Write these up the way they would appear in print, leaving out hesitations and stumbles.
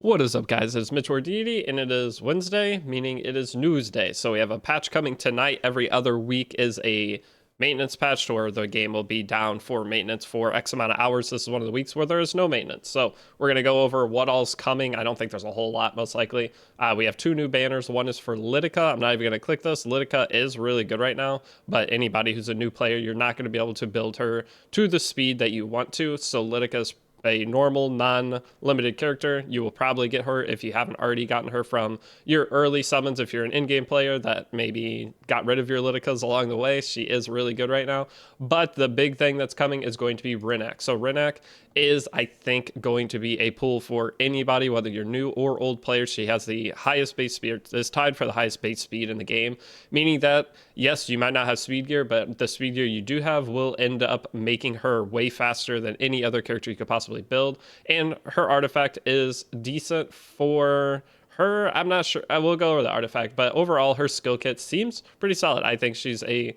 What is up, guys? It's Mitch or Deity, and it is Wednesday, meaning it is news day. So we have a patch coming tonight. Every other week is a maintenance patch to where the game will be down for maintenance for X amount of hours. This is one of the weeks where there is no maintenance. So we're going to go over what all's coming. I don't think there's a whole lot, most likely. We have two new banners. One is for Litica. I'm not even going to click this. Litica is really good right now, but anybody who's a new player, you're not going to be able to build her to the speed that you want to. So Litica's a normal non-limited character. You will probably get her if you haven't already gotten her from your early summons. If you're an in-game player that maybe got rid of your Liticas along the way, she is really good right now. But the big thing that's coming is going to be Rinak. So Rinak is, I think, going to be a pull for anybody, whether you're new or old players. She has the highest base speed, is tied for the highest base speed in the game, meaning that, yes, you might not have speed gear, but the speed gear you do have will end up making her way faster than any other character you could possibly build. And her artifact is decent for her. I'm not sure. I will go over the artifact, but overall, her skill kit seems pretty solid. I think she's a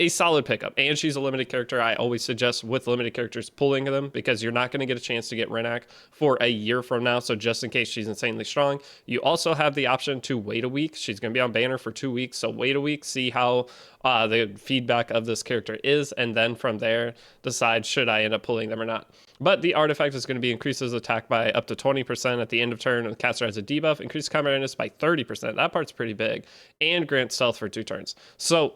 solid pickup, and she's a limited character. I always suggest with limited characters pulling them because you're not going to get a chance to get Rinak for a year from now. So just in case she's insanely strong, you also have the option to wait a week. She's going to be on banner for 2 weeks, so wait a week, see how the feedback of this character is, and then from there decide should I end up pulling them or not. But the artifact is going to be increases attack by up to 20% at the end of turn, and the caster has a debuff, increase combat awareness by 30%. That part's pretty big, and grants stealth for 2 turns. So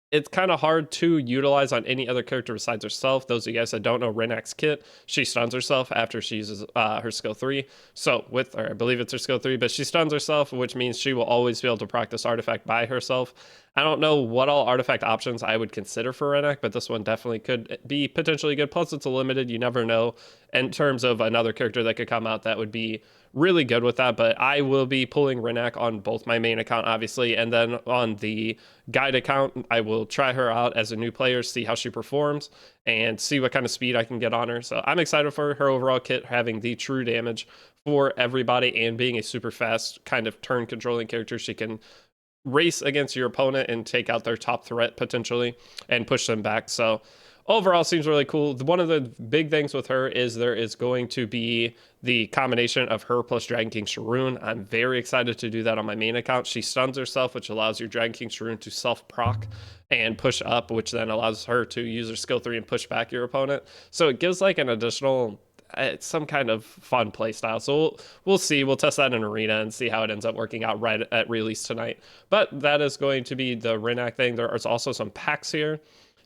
it's kind of hard to utilize on any other character besides herself. Those of you guys that don't know Renak's kit, she stuns herself after she uses her skill 3. So I believe it's her skill 3, but she stuns herself, which means she will always be able to proc this artifact by herself. I don't know what all artifact options I would consider for Renak, but this one definitely could be potentially good. Plus, it's a limited. You never know in terms of another character that could come out that would be really good with that. But I will be pulling Rinak on both my main account, obviously, and then on the guide account, I will try her out as a new player, see how she performs, and see what kind of speed I can get on her. So I'm excited for her overall kit having the true damage for everybody and being a super fast kind of turn controlling character. She can race against your opponent and take out their top threat potentially and push them back. So overall seems really cool. One of the big things with her is there is going to be the combination of her plus Dragon King Sharoon. I'm very excited to do that on my main account. She stuns herself, which allows your Dragon King Sharoon to self-proc and push up, which then allows her to use her skill 3 and push back your opponent. So it gives like an additional some kind of fun play style. So we'll see. We'll test that in arena and see how it ends up working out right at release tonight. But that is going to be the Rinak thing. There is also some packs here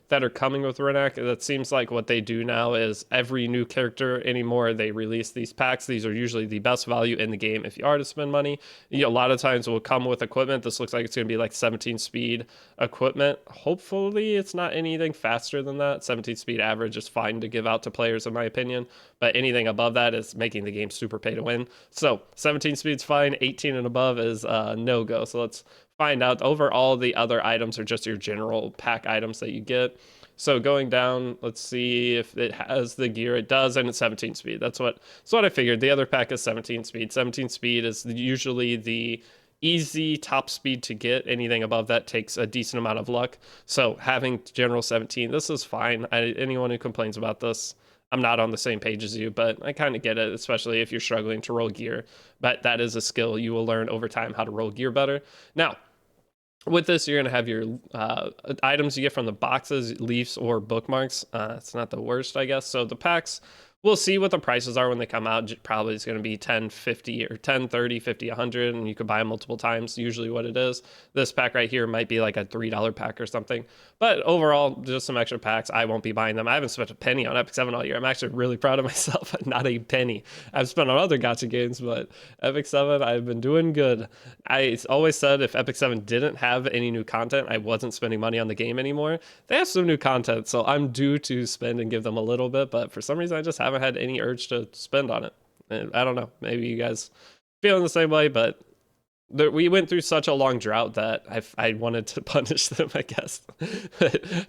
that are coming with Rinak. That seems like what they do now is every new character anymore, they release these packs. These are usually the best value in the game if you are to spend money. A lot of times will come with equipment. This looks like it's going to be like 17 speed equipment. Hopefully it's not anything faster than that. 17 speed average is fine to give out to players in my opinion, but anything above that is making the game super pay to win. So 17 speed's fine, 18 and above is no-go. So let's find out. Overall, the other items are just your general pack items that you get. So going down, let's see if it has the gear. It does, and it's 17 speed. That's what I figured. The other pack is 17 speed. 17 speed is usually the easy top speed to get. Anything above that takes a decent amount of luck. So having general 17, this is fine. Anyone who complains about this, I'm not on the same page as you, but I kind of get it, especially if you're struggling to roll gear. But that is a skill you will learn over time, how to roll gear better. Now, with this, you're going to have your items you get from the boxes, leaves, or bookmarks. It's not the worst, I guess. So the packs, we'll see what the prices are when they come out. Probably it's going to be 10, 50, or 10, 30, 50, 100, and you could buy them multiple times, usually what it is. This pack right here might be like a $3 pack or something. But overall, just some extra packs. I won't be buying them. I haven't spent a penny on Epic 7 all year. I'm actually really proud of myself. Not a penny. I've spent on other gacha games, but Epic 7, I've been doing good. I always said if Epic 7 didn't have any new content, I wasn't spending money on the game anymore. They have some new content, so I'm due to spend and give them a little bit, but for some reason, I just haven't had any urge to spend on it. And I don't know. Maybe you guys feeling the same way, but we went through such a long drought that I wanted to punish them, I guess.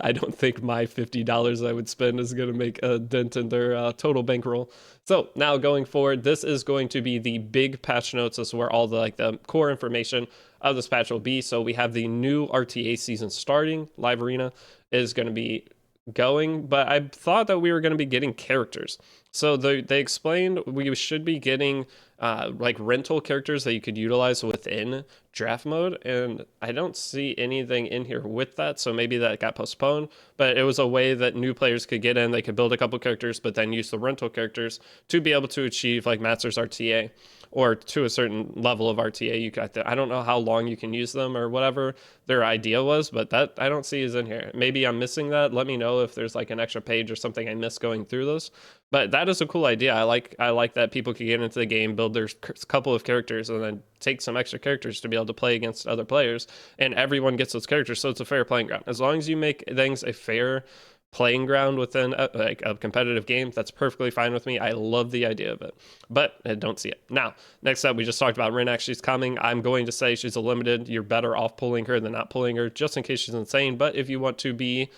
I don't think my $50 I would spend is going to make a dent in their total bankroll. So now going forward, this is going to be the big patch notes. This is where all the core information of this patch will be. So we have the new RTA season starting. Live Arena is going to be going, but I thought that we were going to be getting characters. So they explained we should be getting like rental characters that you could utilize within draft mode, and I don't see anything in here with that. So maybe that got postponed, but it was a way that new players could get in. They could build a couple characters, but then use the rental characters to be able to achieve like Masters RTA or to a certain level of RTA. You got that. I don't know how long you can use them or whatever their idea was, but that I don't see is in here. Maybe I'm missing that. Let me know if there's like an extra page or something I missed going through those. But that is a cool idea. I like that people could get into the game, build their couple of characters, and then take some extra characters to be able to play against other players, and everyone gets those characters, so it's a fair playing ground. As long as you make things a fair playing ground within like a competitive game, that's perfectly fine with me. I love the idea of it, but I don't see it. Now, next up, we just talked about Rinak. She's coming. I'm going to say she's a limited. You're better off pulling her than not pulling her, just in case she's insane. But if you want to be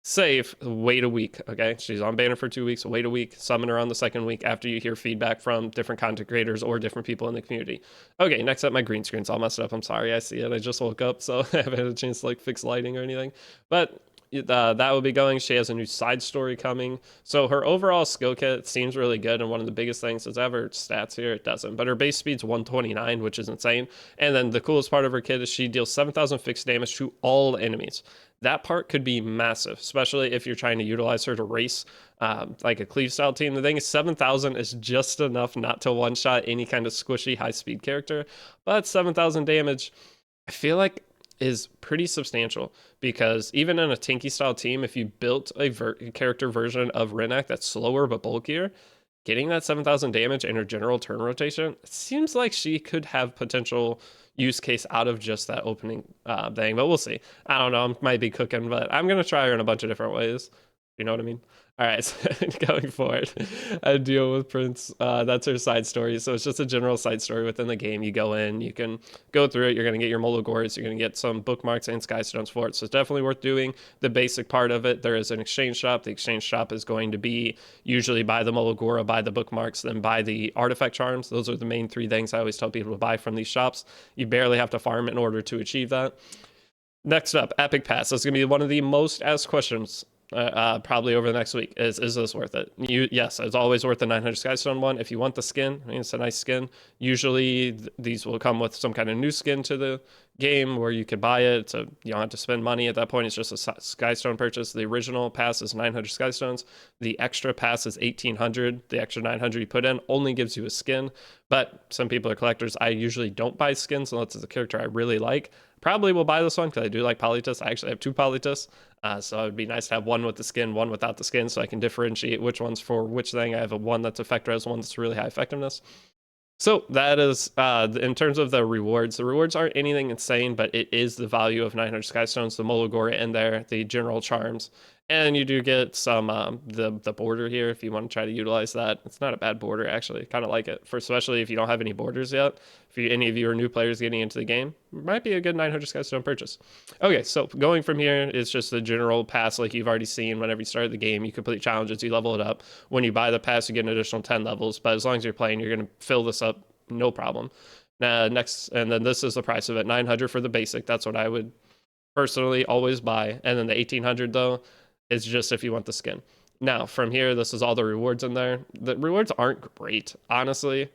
safe, wait a week. Okay, she's on banner for 2 weeks. Wait a week, summon her on the second week after you hear feedback from different content creators or different people in the community. Okay, next up, my green screen's all messed up. I'm sorry. I see it. I just woke up, so I haven't had a chance to like fix lighting or anything, but that will be going. She has a new side story coming, so her overall skill kit seems really good. And one of the biggest things is ever stats here, it doesn't, but her base speed's 129, which is insane. And then the coolest part of her kit is she deals 7,000 fixed damage to all enemies. That part could be massive, especially if you're trying to utilize her to race like a cleave style team. The thing is, 7,000 is just enough not to one shot any kind of squishy high speed character, but 7,000 damage, I feel like, is pretty substantial, because even in a tanky style team, if you built a character version of Rinak that's slower but bulkier, getting that 7,000 damage in her general turn rotation, it seems like she could have potential use case out of just that opening thing, but we'll see. I don't know, I might be cooking, but I'm gonna try her in a bunch of different ways. You know what I mean? All right, so going forward, I deal with Prince. That's her side story. So it's just a general side story within the game. You go in, you can go through it. You're going to get your Mologores. You're going to get some bookmarks and Skystones for it. So it's definitely worth doing. The basic part of it, there is an exchange shop. The exchange shop is going to be usually buy the Mologora, buy the bookmarks, then buy the artifact charms. Those are the main three things I always tell people to buy from these shops. You barely have to farm in order to achieve that. Next up, Epic Pass. That's going to be one of the most asked questions probably over the next week. Is this worth it? Yes, it's always worth the 900 Skystone one. If you want the skin, I mean, it's a nice skin. Usually these will come with some kind of new skin to the game where you could buy it, so you don't have to spend money at that point. It's just a Skystone purchase. The original pass is 900 Skystones. The extra pass is 1800. The extra 900 you put in only gives you a skin, but some people are collectors. I usually don't buy skins unless it's a character I really like. Probably will buy this one because I do like Polytus. I actually have two Polytus, so it would be nice to have one with the skin, one without the skin, so I can differentiate which one's for which thing. I have one that's effect res, one that's really high effectiveness. So that is, in terms of the rewards aren't anything insane, but it is the value of 900 Skystones, the Mologora in there, the general charms, and you do get some, the border here if you want to try to utilize that. It's not a bad border, actually. Kind of like it, for especially if you don't have any borders yet. If any of you are new players getting into the game, it might be a good 900 Skystone purchase. Okay, so going from here is just the general pass like you've already seen. Whenever you start the game, you complete challenges, you level it up. When you buy the pass, you get an additional 10 levels, but as long as you're playing, you're going to fill this up, no problem. Next, and then this is the price of it, 900 for the basic. That's what I would personally always buy. And then the 1800 though is just if you want the skin. Now from here, this is all the rewards in there. The rewards aren't great, honestly.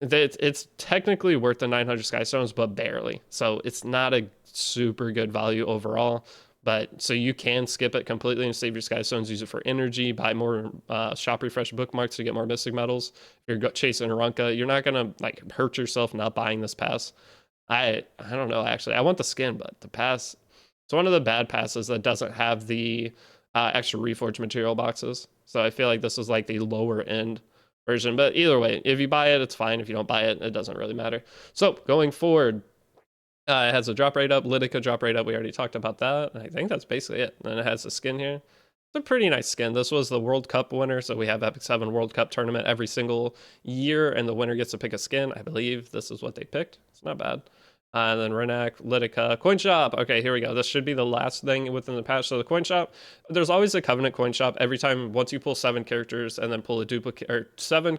It's technically worth the 900 Skystones, but barely. So it's not a super good value overall. But so you can skip it completely and save your Skystones, use it for energy, buy more shop refresh bookmarks to get more mystic medals. If you're chasing a Runka, you're not gonna like hurt yourself not buying this pass. I don't know, actually. I want the skin, but the pass, it's one of the bad passes that doesn't have the extra reforged material boxes. So I feel like this is like the lower end version, but either way, if you buy it, it's fine. If you don't buy it, it doesn't really matter. So going forward, it has a drop rate up, Lytica drop rate up. We already talked about that. I think that's basically it. And it has the skin here. It's a pretty nice skin. This was the World Cup winner, so we have Epic 7 World Cup tournament every single year, and the winner gets to pick a skin. I believe this is what they picked. It's not bad. And then Rinak, Lytica, coin shop. Okay, here we go. This should be the last thing within the patch. So the coin shop, there's always a Covenant coin shop every time. Once you pull 7 characters and then pull a duplicate, or 7,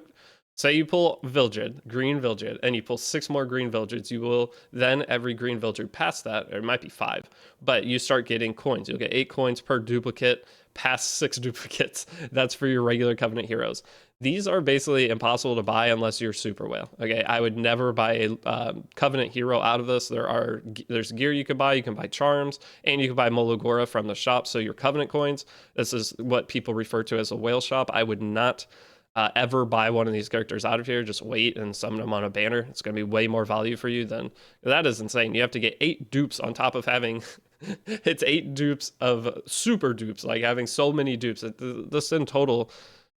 say you pull Vildred, green Vildred, and you pull 6 more green Vildreds, you will then every green Vildred past that, or it might be 5, but you start getting coins. You'll get 8 coins per duplicate past 6 duplicates. That's for your regular Covenant heroes. these are basically impossible to buy unless you're super whale. Okay, I would never buy a Covenant hero out of this. There's gear you can buy. You can buy charms, and you can buy Mologora from the shop. So your Covenant coins. This is what people refer to as a whale shop. I would not ever buy one of these characters out of here. Just wait and summon them on a banner. It's going to be way more value for you than that. Is insane. You have to get 8 dupes on top of having. It's 8 dupes of super dupes, like having so many dupes. This in total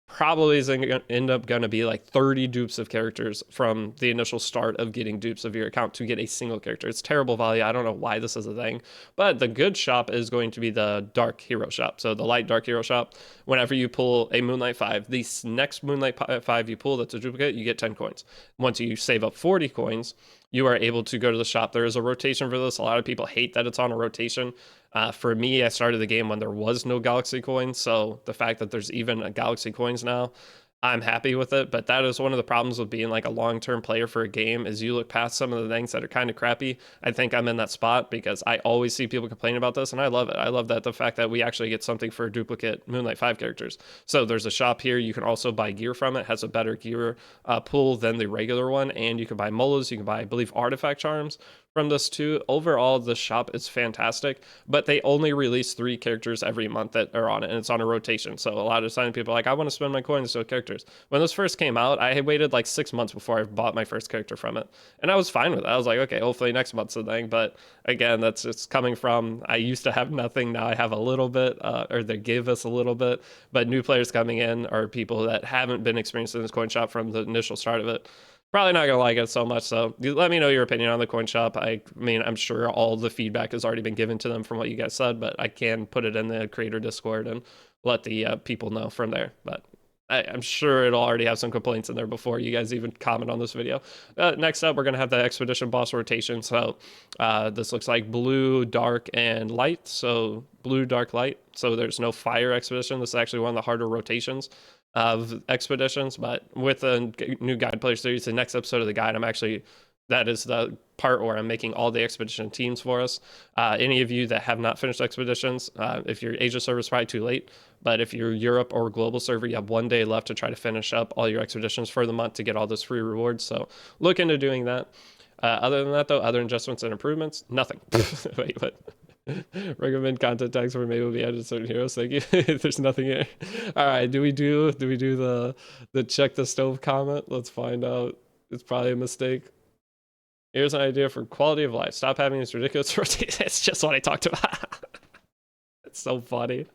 probably is going to end up going to be like 30 dupes of characters from the initial start of getting dupes of your account to get a single character. It's terrible value. I don't know why this is a thing, but the good shop is going to be the dark hero shop. So the light dark hero shop, whenever you pull a Moonlight 5, the next Moonlight 5 you pull that's a duplicate, you get 10 coins. Once you save up 40 coins, you are able to go to the shop. There is a rotation for this. A lot of people hate that it's on a rotation. For me, I started the game when there was no Galaxy coins, so the fact that there's even a Galaxy coins now, I'm happy with it. But that is one of the problems with being like a long-term player for a game, is you look past some of the things that are kind of crappy. I think I'm in that spot because I always see people complain about this, and I love it. I love that the fact that we actually get something for duplicate Moonlight 5 characters. So there's a shop here. You can also buy gear from it. It has a better gear pool than the regular one, and you can buy molas. You can buy, I believe, artifact charms from this too. Overall, the shop is fantastic, but they only release 3 characters every month that are on it, and it's on a rotation. So a lot of times people are like, I want to spend my coins to characters. When this first came out, I had waited like 6 months before I bought my first character from it, and I was fine with it. I was like, okay, hopefully next month's the thing. But again, that's just coming from, I used to have nothing, now I have a little bit, or they give us a little bit, but new players coming in are people that haven't been experiencing this coin shop from the initial start of it. Probably not gonna like it so much. So let me know your opinion on the coin shop. I mean, I'm sure all the feedback has already been given to them from what you guys said, but I can put it in the creator Discord and let the people know from there. But I'm sure it'll already have some complaints in there before you guys even comment on this video. Next up, we're gonna have the expedition boss rotation. So this looks like blue, dark, and light. So blue, dark, light. So there's no fire expedition. This is actually one of the harder rotations of expeditions, but with a new guide player series, the next episode of the guide, that is the part where I'm making all the expedition teams for us. Any of you that have not finished expeditions, if your Asia server is probably too late, but if you're Europe or global server, you have 1 day left to try to finish up all your expeditions for the month to get all those free rewards. So look into doing that. Other than that, though, other adjustments and improvements, nothing. Wait, what? Recommend content tags where maybe will be added certain heroes. Thank you. There's nothing here. All right, do we do the check the stove comment? Let's find out. It's probably a mistake. Here's an idea for quality of life. Stop having these ridiculous rotations. It's just what I talked about. It's so funny.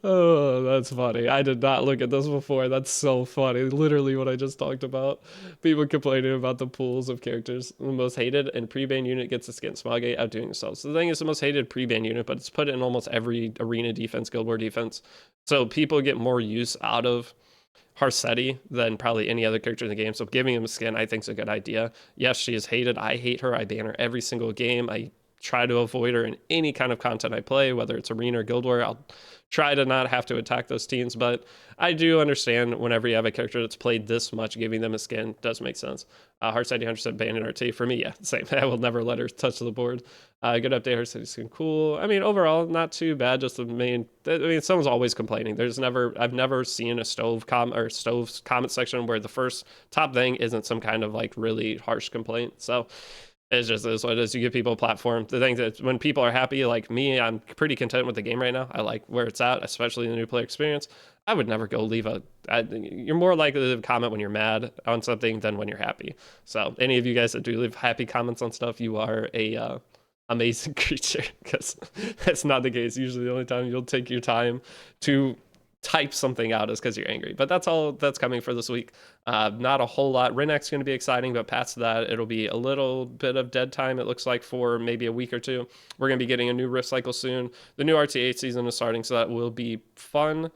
Oh, that's funny. I did not look at this before. That's so funny. Literally what I just talked about. People complaining about the pools of characters. The most hated and pre-ban unit gets the skin. Smogate outdoing themselves. So the thing is, the most hated pre-ban unit, but it's put in almost every arena defense, guild war defense. So people get more use out of Harsetti than probably any other character in the game. So giving him a skin, I think, is a good idea. Yes, she is hated. I hate her. I ban her every single game. I try to avoid her in any kind of content I play, whether it's arena or guild war. I'll try to not have to attack those teams, but I do understand whenever you have a character that's played this much, giving them a skin does make sense. Heartside 100% banned RT. For me, yeah, same. I will never let her touch the board. Good update, Heartside skin, cool. I mean, overall, not too bad. Just someone's always complaining. I've never seen a stove's comment section where the first top thing isn't some kind of like really harsh complaint. So it's just this what it is. You give people a platform. The thing that when people are happy, like me, I'm pretty content with the game right now. I like where it's at, especially in the new player experience. I would never go leave you're more likely to comment when you're mad on something than when you're happy. So any of you guys that do leave happy comments on stuff, you are a amazing creature, because that's not the case. Usually the only time you'll take your time to type something out is because you're angry. But that's all that's coming for this week. Not a whole lot. Renek's going to be exciting, but past that, it'll be a little bit of dead time, it looks like, for maybe a week or two. We're going to be getting a new Rift cycle soon. The new RTA season is starting, so that will be fun.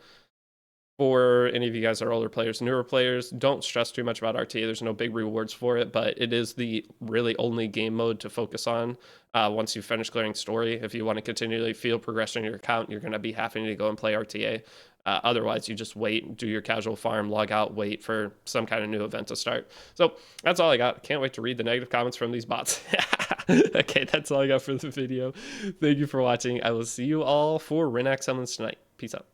For any of you guys that are older players, newer players, don't stress too much about RTA. There's no big rewards for it, but it is the really only game mode to focus on once you finish clearing story. If you want to continually feel progression in your account, you're going to be having to go and play RTA. Otherwise, you just wait, do your casual farm, log out, wait for some kind of new event to start. So that's all I got. Can't wait to read the negative comments from these bots. Okay, that's all I got for the video. Thank you for watching. I will see you all for Rinak summons tonight. Peace out.